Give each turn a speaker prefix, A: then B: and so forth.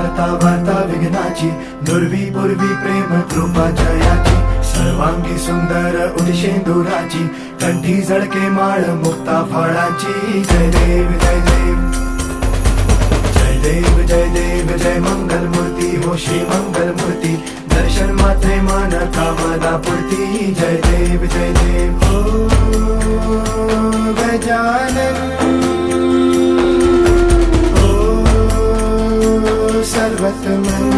A: वार्ता वार्ता विघ्नाची, दुर्वी पूर्वी प्रेम कृपा जयाची, सर्वांगी सुंदर उदिशेंदुराची, कंठी झळके माळ मुक्ता फळाची. जय देव जय देव जय देव जय देव जय मंगल मूर्ती हो श्री मंगल मूर्ती, दर्शन मात्रे मन कामना पूर्ती. जय देव जय देव ओ गजानन सर्वतमन.